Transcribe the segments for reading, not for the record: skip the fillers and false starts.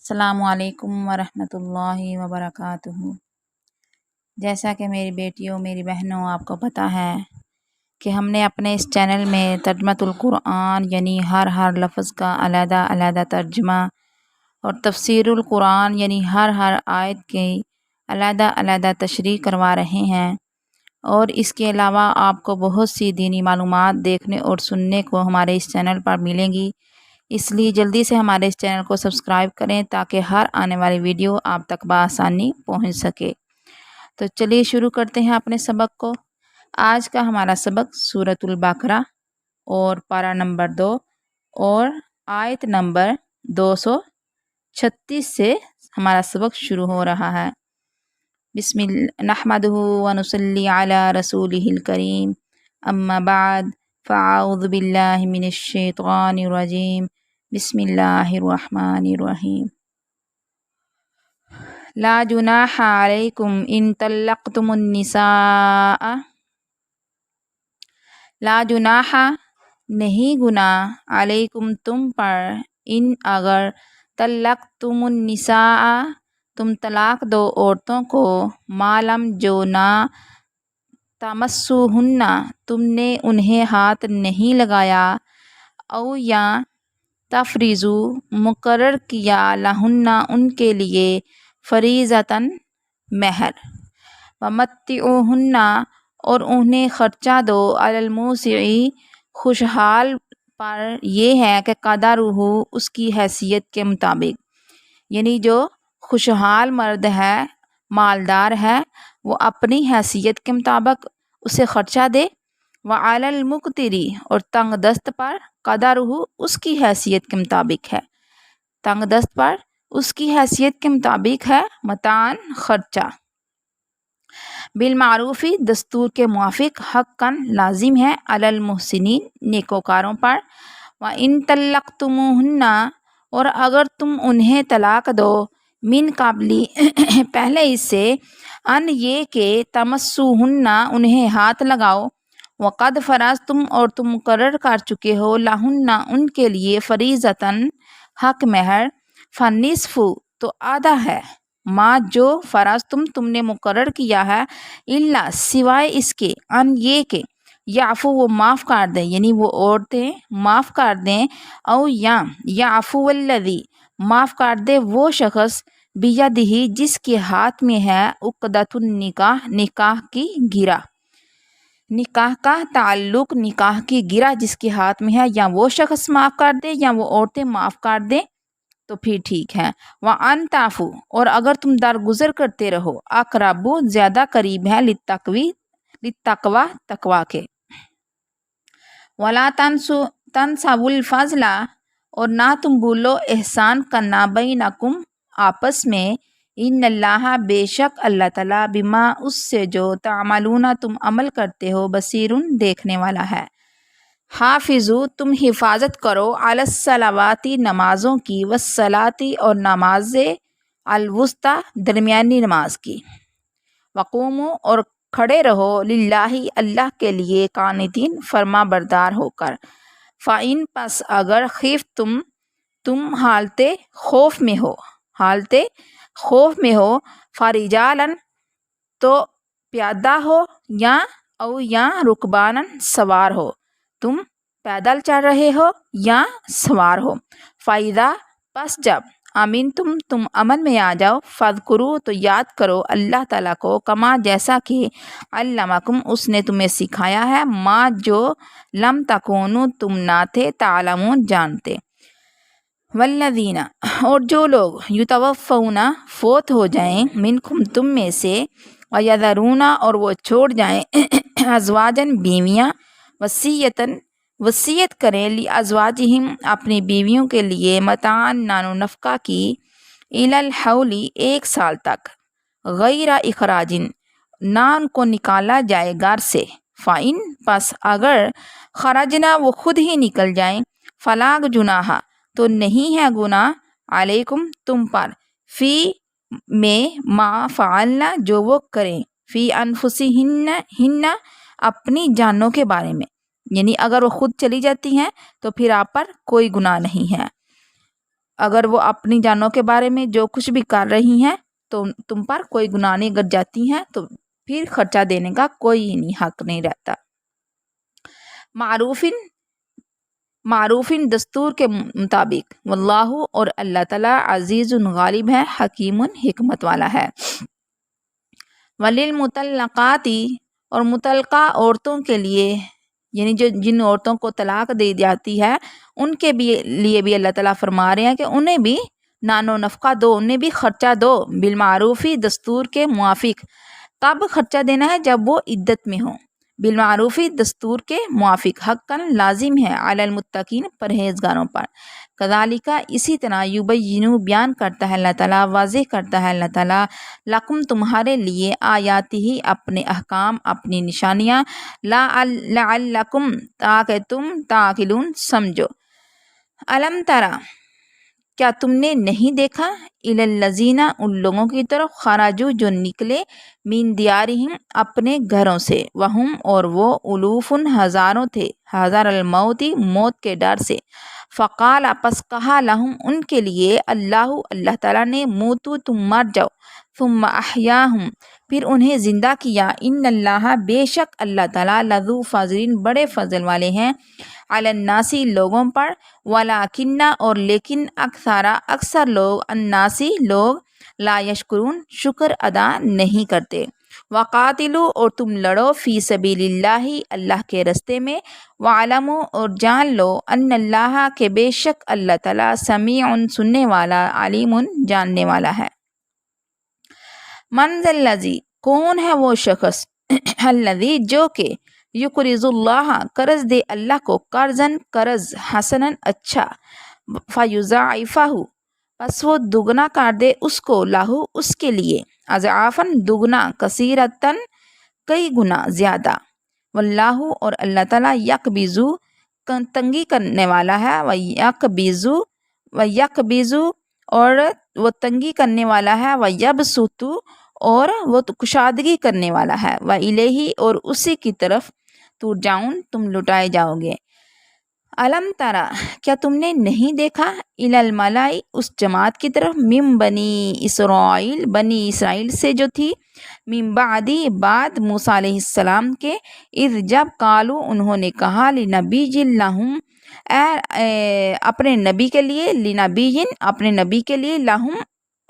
السلام علیکم ورحمۃ اللہ وبرکاتہ۔ جیسا کہ میری بیٹیوں میری بہنوں آپ کو پتہ ہے کہ ہم نے اپنے اس چینل میں ترجمۃ القرآن یعنی ہر لفظ کا علیحدہ ترجمہ اور تفسیر القرآن یعنی ہر آیت کی علیحدہ تشریح کروا رہے ہیں، اور اس کے علاوہ آپ کو بہت سی دینی معلومات دیکھنے اور سننے کو ہمارے اس چینل پر ملیں گی۔ اس لیے جلدی سے ہمارے اس چینل کو سبسکرائب کریں تاکہ ہر آنے والی ویڈیو آپ تک بآسانی پہنچ سکے۔ تو چلیے شروع کرتے ہیں اپنے سبق کو۔ آج کا ہمارا سبق سورۃ البقرہ اور پارہ نمبر 2 اور آیت نمبر 236 سے ہمارا سبق شروع ہو رہا ہے۔ بسم اللہ نحمدہ ونصلی علی رسولہ الکریم، اما بعد فاعوذ باللہ من الشیطان الرجیم، بسم اللہ الرحمن الرحیم۔ لا جناح علیکم ان طلقتم النساء، لا جناح نہیں گناہ، علیکم تم پر، ان اگر، طلقتم النساء تم طلاق دو عورتوں کو، معلوم جو نہ، تمسوہن تم نے انہیں ہاتھ نہیں لگایا، او یا تفریضو مقرر کیا، لہن ان کے لیے، فریضۃً مہر، ومتعوہن اور انہیں خرچہ دو، علی الموسع خوشحال پر یہ ہے کہ قدرہ اس کی حیثیت کے مطابق، یعنی جو خوشحال مرد ہے مالدار ہے وہ اپنی حیثیت کے مطابق اسے خرچہ دے، وعلی المقتر اور تنگ دست پر، قدرہ اس کی حیثیت کے مطابق ہے، تنگ دست پر اس کی حیثیت کے مطابق ہے، متاعً خرچہ، بالمعروف دستور کے موافق، حقاً لازم ہے، علی المحسنین نیکوکاروں پر، وَإِن طَلَّقْتُمُوهُنَّ اور اگر تم انہیں طلاق دو، من قبل پہلے اس سے، ان یہ کہ تمسوہن انہیں ہاتھ لگاؤ، وقد فرضتم اور تم مقرر کر چکے ہو، لہن ان کے لیے، فریضۃً حق مہر، فالنصف تو آدھا ہے، ما جو فرضتم تم نے مقرر کیا ہے، الا سوائے اس کے، ان یہ کہ یعفو وہ معاف کر دیں، یعنی وہ عورتیں معاف کر دیں، او یا یعفو الذی معاف کر دے وہ شخص، بیدہ جس کے ہاتھ میں ہے، عقدۃ النکاح نکاح کی گرہ، نکاح کا تعلق نکاح کی گرہ جس کے ہاتھ میں ہے، یا وہ شخص معاف کر دے یا وہ عورتیں معاف کر دیں تو پھر ٹھیک ہے، وَأَن تَعْفُوا اور اگر تم درگزر کرتے رہو، اقرب زیادہ قریب ہے، للتقوی تقوی کے، وَلَا تَنْسَوُا الْفَضْلَ اور نہ تم بھولو احسان کرنا، بینکم آپس میں، ان اللہ بے شک اللہ تعالیٰ، بما اس سے جو، تعملون تم عمل کرتے ہو، بصیر دیکھنے والا ہے۔ حافظو تم حفاظت کرو، علی الصلوات نمازوں کی، والصلاۃ اور نماز الوسطی درمیانی نماز کی، وقوموا اور کھڑے رہو، للہ اللہ کے لیے، قانتین فرما بردار ہو کر، فإن پس اگر، خفتم تم حالت خوف میں ہو، فرجالاً تو پیادہ ہو، یا او یا رکباناً سوار ہو، تم پیدل چل رہے ہو یا سوار ہو، فَإِذَا پس جب، امنتم تم امن میں آ جاؤ، فاذکروا تو یاد کرو اللہ تعالیٰ کو، کما جیسا کہ، علمکم اس نے تمہیں سکھایا ہے، ما جو، لم تکونوا تم نہ تھے، تعلمون جانتے، والذین اور جو لوگ، یتوفون فوت ہو جائیں، منکم تم میں سے، ویذرون اور وہ چھوڑ جائیں، ازواجاً بیویاں، وصیت کریں، لازواجہم اپنی بیویوں کے لیے، متاعً نان و نفقہ کی، الی الحول 1 سال تک، غیر اخراج نہ ان کو نکالا جائے گھر سے، فإن پس اگر، خرجنا وہ خود ہی نکل جائیں، فلا جناح تو نہیں ہے گناہ، علیکم تم پر، فی میں ما فعلنا جو وہ کریں، فی انفسہن اپنی جانوں کے بارے میں، یعنی اگر وہ خود چلی جاتی ہیں تو پھر آپ پر کوئی گناہ نہیں ہے، اگر وہ اپنی جانوں کے بارے میں جو کچھ بھی کر رہی ہیں تو تم پر کوئی گناہ نہیں گر جاتی ہیں تو پھر خرچہ دینے کا کوئی نہیں حق نہیں رہتا۔ معروفن دستور کے مطابق، واللہ اور اللہ تعالیٰ عزیز غالب ہے، حکیم حکمت والا ہے۔ وللمطلقاتی اور مطلقہ عورتوں کے لیے، یعنی جن عورتوں کو طلاق دی جاتی ہے ان کے لیے بھی اللہ تعالیٰ فرما رہے ہیں کہ انہیں بھی نان و نفقہ دو، انہیں بھی خرچہ دو، بالمعروفی دستور کے موافق۔ کب خرچہ دینا ہے؟ جب وہ عدت میں ہوں۔ بالمعروفی دستور کے موافق، حقاً لازم ہے، علی المتقین پرہیزگاروں پر۔ کذالک اسی طرح، یبینو بیان کرتا ہے اللہ تعالیٰ، واضح کرتا ہے اللہ تعالیٰ، لکم تمہارے لیے، آیاتی ہی اپنے احکام، اپنی نشانیاں، لعلکم تاکہ تم تعقلون سمجھو۔ الم ترا کیا تم نے نہیں دیکھا، الی الذین ان لوگوں کی طرف، خرجوا جو نکلے، من دیارہم اپنے گھروں سے، وہم اور وہ، الوف ہزاروں تھے، حذر الموت موت کے ڈر سے، فقال پس کہا، لہم ان کے لیے، اللہ تعالیٰ نے، موتو تم مر جاؤ، ثم احیاہم پھر انہیں زندہ کیا، ان اللہ بے شک اللہ تعالیٰ، لذو فضل بڑے فضل والے ہیں، علی الناس لوگوں پر، ولیکن اور لیکن اکثر لوگ، الناسی لوگ، لا یشکرون شکر ادا نہیں کرتے۔ وقاتلوا اور تم لڑو، فی سبیل اللہ اللہ کے رستے میں، وعلموا اور جان لو، ان اللہ کہ بے شک اللہ تعالیٰ، سمیع سننے والا، علیم جاننے والا ہے۔ من ذا الذی کون ہے وہ شخص، الذی جو کہ، یقرض اللہ قرض دے اللہ کو، قرضاً قرض، حسناً اچھا، فیضاعفہ پس وہ دگنا کر دے اس کو، لہو اس کے لیے، اضعافاً دگنا، کثیرتاً کئی گنا زیادہ، واللہ اور اللہ تعالیٰ، یقبض تنگی کرنے والا ہے، ویقبض اور وہ تنگی کرنے والا ہے، ویبسط اور وہ کشادگی کرنے والا ہے، وإلیہ اور اسی کی طرف، ترجعون تم لٹائے جاؤ گے۔ الم ترا کیا تم نے نہیں دیکھا، الی الملأ اس جماعت کی طرف، من بنی اسرائیل بنی اسرائیل سے جو تھی، من بعدی بعد موسیٰ علیہ السلام کے، اذ جب، قالو انہوں نے کہا، لنبی لہم اپنے نبی کے لیے، لنبی اپنے نبی کے لیے، لہم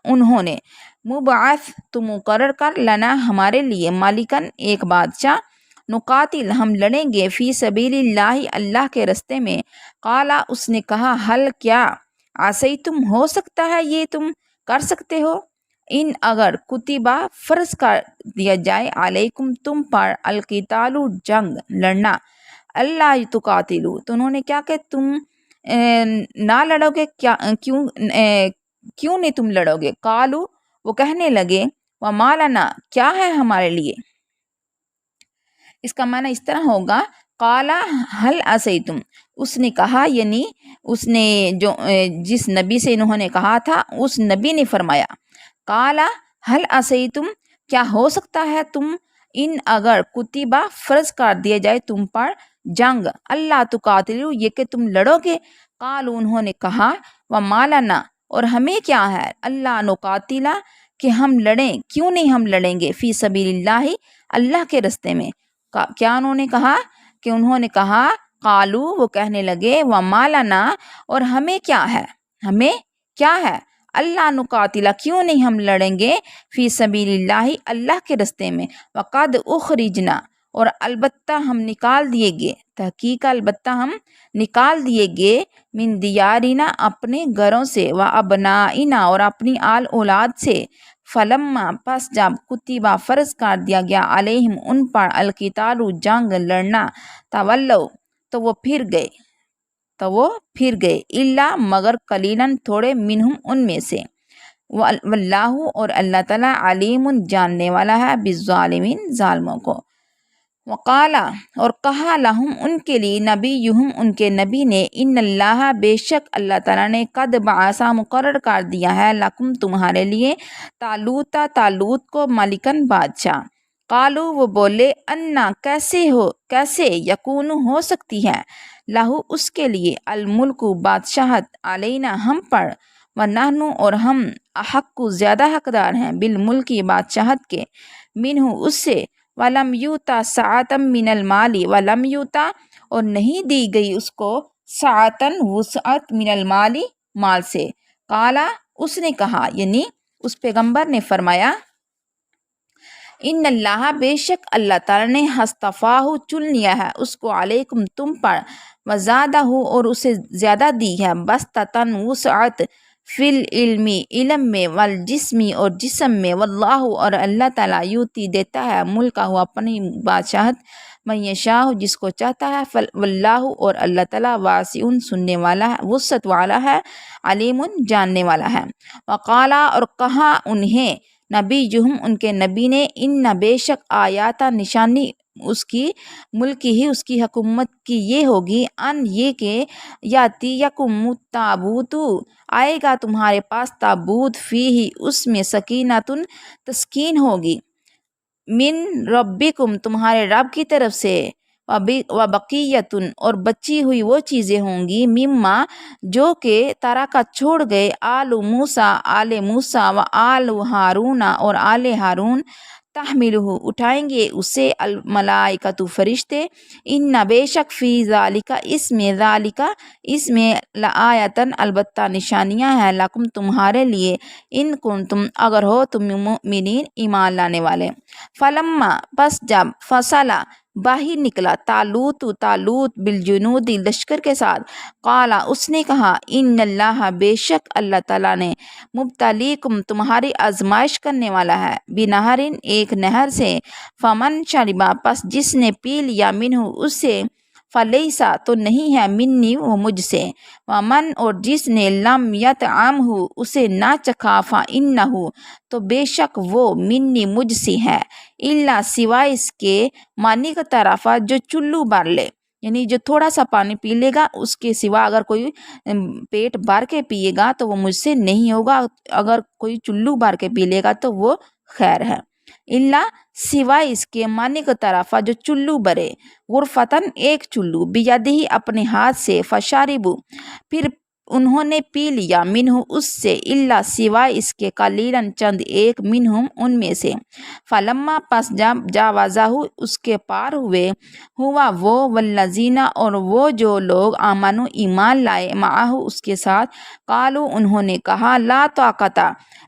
انہوں نے، مبعث تو مقرر کر، لنا ہمارے لیے، مالکن ایک بادشاہ، نقاتل ہم لڑیں گے، فی سبیل اللہ اللہ کے رستے میں، قالا اس نے کہا، حل کیا، عصیتم ہو سکتا ہے یہ تم کر سکتے ہو، ان اگر، کتبہ فرض کر دیا جائے، علیکم تم پر، القتال جنگ لڑنا، اللہ تقاتلو تو انہوں نے کیا کہ تم نہ لڑو گے، کیوں نہیں تم لڑو گے، قالو وہ کہنے لگے، وما لنا کیا ہے ہمارے لیے۔ اس کا معنی اس طرح ہوگا، قالا حل عصیتم اس نے کہا، یعنی اس نے جس نبی سے انہوں نے کہا تھا اس نبی نے فرمایا، قالا حل عصیتم کیا ہو سکتا ہے تم، ان اگر، کتبہ فرض کر دیا جائے تم پر، جنگ، اللہ تقاتلو یہ کہ تم لڑو گے، قالو انہوں نے کہا، وما لنا اور ہمیں کیا ہے، اللہ نقاتلا کہ ہم لڑیں، کیوں نہیں ہم لڑیں گے، فی سبیل اللہ اللہ کے رستے میں، کیا انہوں نے کہا کہ انہوں نے کہا، قالو وہ کہنے لگے، وما لنا اور ہمیں کیا ہے، ہمیں کیا ہے، اللہ نقاتلا کیوں نہیں ہم لڑیں گے، فی سبیل اللہ اللہ کے رستے میں، وقد اخرجنا اور البتہ ہم نکال دیے گے، تحقیق البتہ ہم نکال دیے گے، من دیارنا اپنے گھروں سے، و ابنائنا اور اپنی آل اولاد سے، فلما پس جب، کتبہ فرض کر دیا گیا، علیہم ان پر، القتال جنگ لڑنا، تولوا تو وہ پھر گئے، الا مگر، قلیلاً تھوڑے، منہم ان میں سے، واللہ اور اللہ تعالیٰ، علیم جاننے والا ہے، بالظالمین ظالموں کو۔ وقالا اور کہا، لہم ان کے لیے، نبیہم ان کے نبی نے، ان اللہ بے شک اللہ تعالیٰ نے، قد بعث مقرر کر دیا ہے، لکم تمہارے لیے، طالوت کو، ملکن بادشاہ، قالو وہ بولے، انا کیسے یکون ہو سکتی ہے، لہو اس کے لیے، الملک بادشاہت، علینا ہم پر، ونحن اور ہم احق زیادہ حقدار ہیں بالملکی بادشاہت کے منہ اس سے ولم یوتا سعۃ من المال ولم یوتا اور نہیں دی گئی اس کو سعۃ وسعت من المال مال سے قالا اس نے کہا یعنی اس پیغمبر نے فرمایا ان اللہ بے شک اللہ تعالیٰ نے ہستفاہ چن لیا ہے اس کو علیکم تم پر وزادہ اور اسے زیادہ دی ہے بستتاً وسعت فی العلمی علم میں والجسمی اور جسم میں واللہ اور اللہ تعالیٰ یوتی دیتا ہے ملکہ ہوا اپنی بادشاہت من یشاء جس کو چاہتا ہے واللہ اور اللہ تعالیٰ واسع سننے والا ہے وسعت والا ہے علیم جاننے والا ہے وقالا اور کہا انہیں نبی جہم ان کے نبی نے ان نہ بے شک آیاتا نشانی اس کی ملک ہی اس کی حکومت کی یہ ہوگی ان یہ کہ یاتی یکم تابوت آئے گا تمہارے پاس تابوت فی ہی اس میں سکینتن تسکین ہوگی من ربکم تمہارے رب کی طرف سے وبقیتن اور بچی ہوئی وہ چیزیں ہوں گی مما جو کہ ترکہ چھوڑ گئے آل موسیٰ و آل ہارون اور آل ہارون تحملہ اٹھائیں گے اسے الملائکۃ فرشتے ان بے شک فی ذالک اس میں لآیتن البتہ نشانیاں ہیں لکم تمہارے لیے ان کنتم اگر ہو تم مؤمنین ایمان لانے والے فلما پس جب فصلا باہر نکلا طالوت بالجنود لشکر کے ساتھ قالا اس نے کہا ان اللہ بے شک اللہ تعالیٰ نے مبتلیکم تمہاری آزمائش کرنے والا ہے بنہرن ایک نہر سے فمن شربا پس جس نے پی لیا منہ اس سے فلیسا تو نہیں ہے منی وہ مجھ سے ومن اور جس نے لم یطعمہ اسے نہ چکھا فإنہ تو بے شک وہ منی مجھ سے ہے الا سوائے اس کے معنی کا طرف جو چلو بھر لے یعنی جو تھوڑا سا پانی پی لے گا اس کے سوا اگر کوئی پیٹ بھر کے پیے گا تو وہ مجھ سے نہیں ہوگا اگر کوئی چلو بھر کے پی لے گا تو وہ خیر ہے اللہ سوائے اس کے معنی کی طرف جو چلو برے غرفتن ایک چلو بیدہی اپنے ہاتھ سے فشاربو پھر انہوں نے پی لیا منہ اس سے اللہ سوائے اس کے قلیلاً چند ایک منہم ان میں سے فلما پس جب جاوازہ اس کے پار ہوئے ہوا وہ والذین اور وہ جو لوگ آمنو ایمان لائے معاہ اس کے ساتھ قالو انہوں نے کہا لا طاقت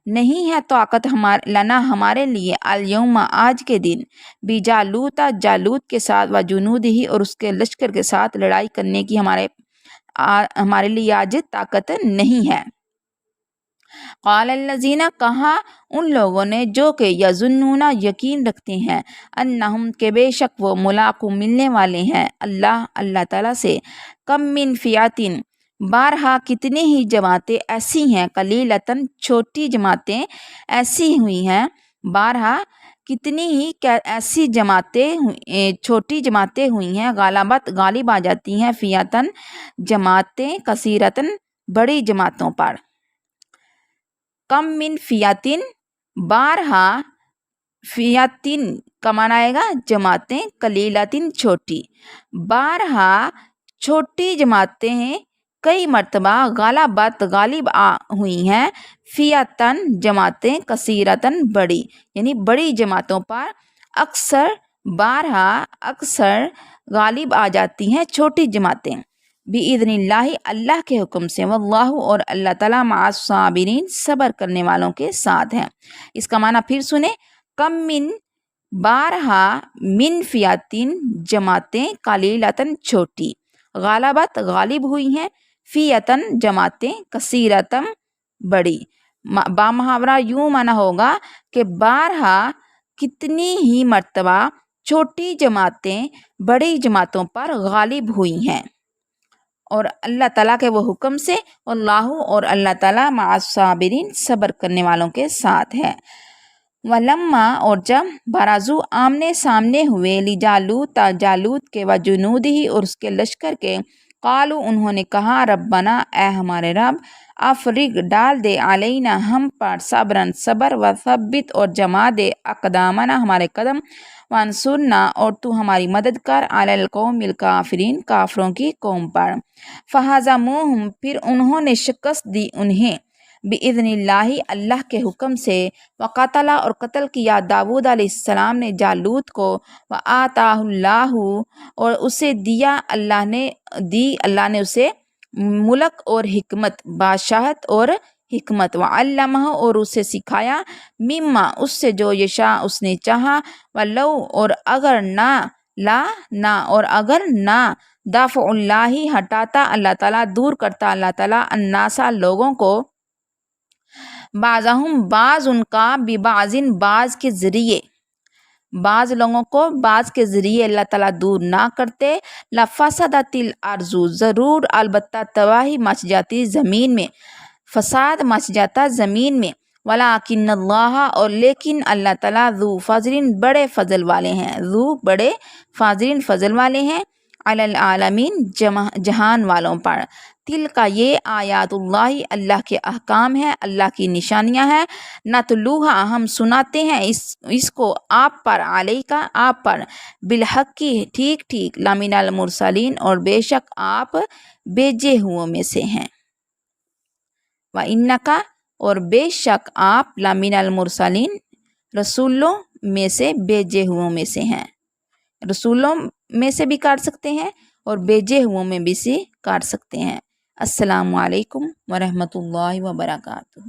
نہیں ہے طاقت لنا ہمارے لیے الیوم آج کے دن بجالوت جالوت کے ساتھ و جنودہی اور اس کے لشکر کے ساتھ لڑائی کرنے کی ہمارے لیے آج طاقت نہیں ہے قال الذین کہا ان لوگوں نے جو کہ یظنون یقین رکھتے ہیں انہم کہ بے شک وہ ملاقو ملنے والے ہیں اللہ تعالیٰ سے کم من فیاتن بارہا کتنی ہی جماعتیں ایسی ہیں قلیلتاً چھوٹی جماعتیں ایسی ہوئی ہیں بارہا کتنی ہی ایسی جماعتیں چھوٹی جماعتیں ہوئی ہیں غالب آ جاتی ہیں فیاتن جماعتیں کثیرتاً بڑی جماعتوں پر کم من فیاتن بارہا فیاتن کا معنی آئے گا جماعتیں قلیلتن چھوٹی بارہا چھوٹی جماعتیں ہیں کئی مرتبہ غالب ہوئی ہیں فیاتن جماعتیں کثیرتاً بڑی یعنی بڑی جماعتوں پر اکثر غالب آ جاتی ہیں چھوٹی جماعتیں بِإِذْنِ اللہ اللہ کے حکم سے واللہ اور اللہ تعالیٰ مع الصابرین صبر کرنے والوں کے ساتھ ہیں اس کا معنی پھر سنیں کم من بارہا من فیاتن جماعتیں قلیلتاً چھوٹی غالب ہوئی ہیں فیاتن جماعتیں کثیرتاً بڑی بامحاورہ یوں معنی ہوگا کہ بارہا کتنی ہی مرتبہ چھوٹی جماعتیں بڑی جماعتوں پر غالب ہوئی ہیں اور اللہ تعالیٰ کے وہ حکم سے اللہ اور اللہ تعالیٰ مع الصابرین صبر کرنے والوں کے ساتھ ہے ولما اور جب برازو آمنے سامنے ہوئے جالوت کے وجنودہی اور اس کے لشکر کے قالو انہوں نے کہا ربنا اے ہمارے رب افرغ ڈال دے علینا ہم پر صبر و ثبت اور جما دے اقدامنا ہمارے قدم وانصرنا اور تو ہماری مدد کر علی القوم الکافرین کافروں کی قوم پر فہزموہم پھر انہوں نے شکست دی انہیں بِإِذْنِ اللہ اللہ کے حکم سے، وقتل اور قتل کیا داؤد علیہ السلام نے جالوت کو، وآتاہ اللہ اور اسے دیا اللہ نے اسے ملک اور حکمت، بادشاہت اور حکمت، وعلمہ اور اسے سکھایا، مما اس سے جو یشاء اس نے چاہا، ولو اور اگر نہ دافع اللہ ہٹاتا اللہ تعالیٰ، دور کرتا اللہ تعالیٰ، الناسا لوگوں کو، بعضہم بعض ان کا، ببعضن بعض کے ذریعے، بعض لوگوں کو بعض کے ذریعے اللہ تعالیٰ دور نہ کرتے، لفسدت الارض ضرور البتہ تباہی مچ جاتی زمین میں، فساد مچ جاتا زمین میں، ولیکن اللہ اور لیکن اللہ تعالیٰ ذو فضل بڑے فضل والے ہیں، بڑے فضل والے ہیں، علی العالمین جہان والوں پر، تلک یہ آیات اللہ اللہ کے احکام ہیں، اللہ کی نشانیاں ہیں، نتلوہا ہم سناتے ہیں اس کو آپ پر، علیکا آپ پر، بالحق کی ٹھیک لمن المرسلین اور بے شک آپ بھیجے ہوئوں میں سے ہیں، وَإِنَّكَ اور بے شک آپ لمن المرسلین رسولوں میں سے، بھیجے ہوئوں میں سے ہیں، رسولوں میں سے بھی کاٹ سکتے ہیں اور بھیجے ہوئوں میں بھی سے کاٹ سکتے ہیں۔ السلام علیکم ورحمۃ اللہ وبرکاتہ۔